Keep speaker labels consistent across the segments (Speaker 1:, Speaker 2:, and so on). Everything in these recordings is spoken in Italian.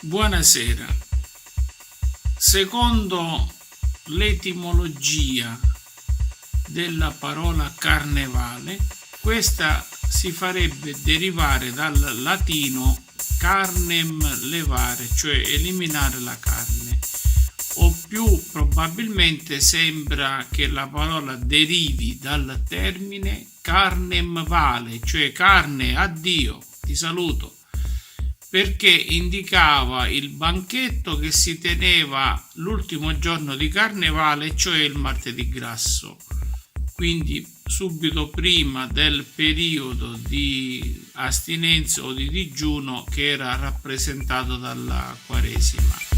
Speaker 1: Buonasera. Secondo l'etimologia della parola carnevale, questa si farebbe derivare dal latino carnem levare, cioè eliminare la carne, o più probabilmente sembra che la parola derivi dal termine carnem vale, cioè carne, addio, ti saluto, perché indicava il banchetto che si teneva l'ultimo giorno di carnevale, cioè il martedì grasso, quindi subito prima del periodo di astinenza o di digiuno che era rappresentato dalla Quaresima.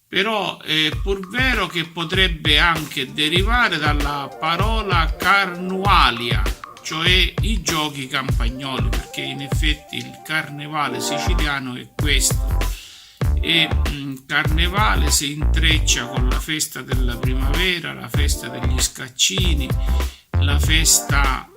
Speaker 1: Però è pur vero che potrebbe anche derivare dalla parola carnualia, cioè i giochi campagnoli, perché in effetti il carnevale siciliano è questo. E carnevale si intreccia con la festa della primavera, la festa degli scaccini, la festa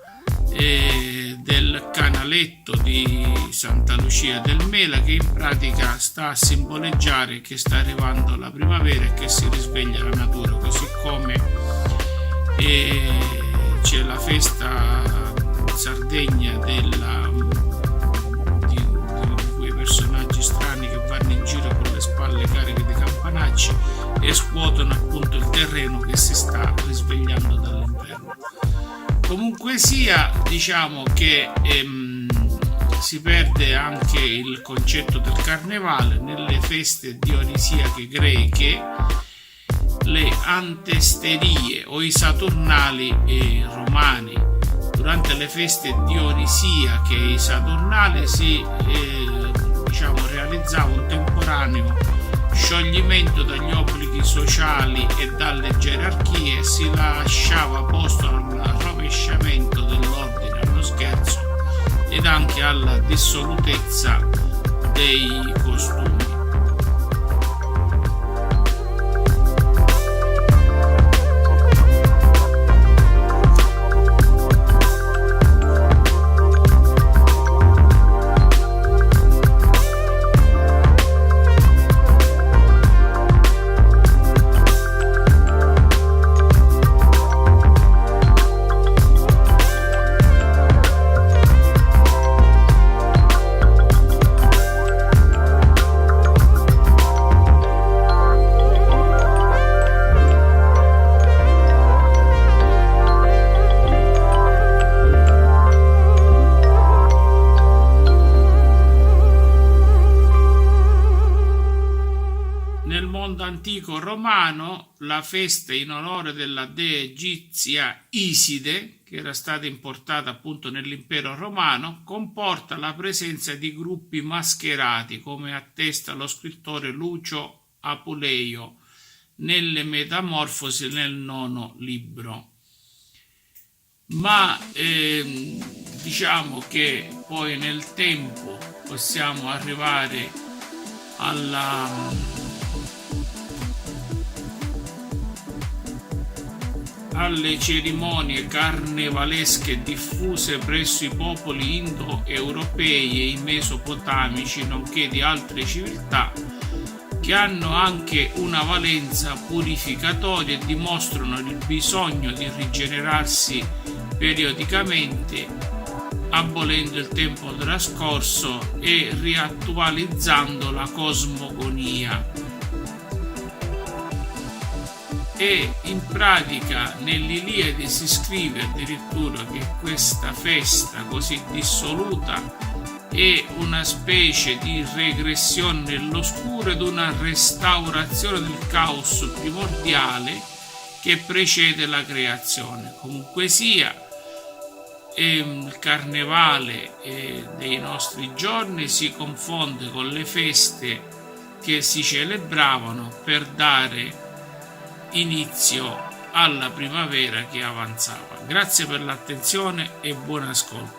Speaker 1: del canaletto di Santa Lucia del Mela, che in pratica sta a simboleggiare che sta arrivando la primavera e che si risveglia la natura, così come c'è la festa in Sardegna di quei personaggi strani che vanno in giro con le spalle cariche di campanacci e scuotono appunto il terreno che si sta risvegliando dall'inverno. Comunque sia, diciamo che si perde anche il concetto del carnevale nelle feste dionisiache greche. Le antesterie o i saturnali romani. Durante le feste dionisiache e i saturnali si realizzava un temporaneo scioglimento dagli obblighi sociali e dalle gerarchie, si lasciava posto al rovesciamento dell'ordine, allo scherzo ed anche alla dissolutezza dei costumi. Nel mondo antico romano, la festa in onore della dea egizia Iside, che era stata importata appunto nell'impero romano, comporta la presenza di gruppi mascherati, come attesta lo scrittore Lucio Apuleio nelle Metamorfosi nel nono libro. Ma diciamo che poi nel tempo possiamo arrivare alle cerimonie carnevalesche diffuse presso i popoli indoeuropei e i mesopotamici, nonché di altre civiltà, che hanno anche una valenza purificatoria e dimostrano il bisogno di rigenerarsi periodicamente, abolendo il tempo trascorso e riattualizzando la cosmogonia. E in pratica nell'Iliade si scrive addirittura che questa festa così dissoluta è una specie di regressione nell'oscuro ed una restaurazione del caos primordiale che precede la creazione. Comunque sia, il carnevale dei nostri giorni si confonde con le feste che si celebravano per dare inizio alla primavera che avanzava. Grazie per l'attenzione e buon ascolto.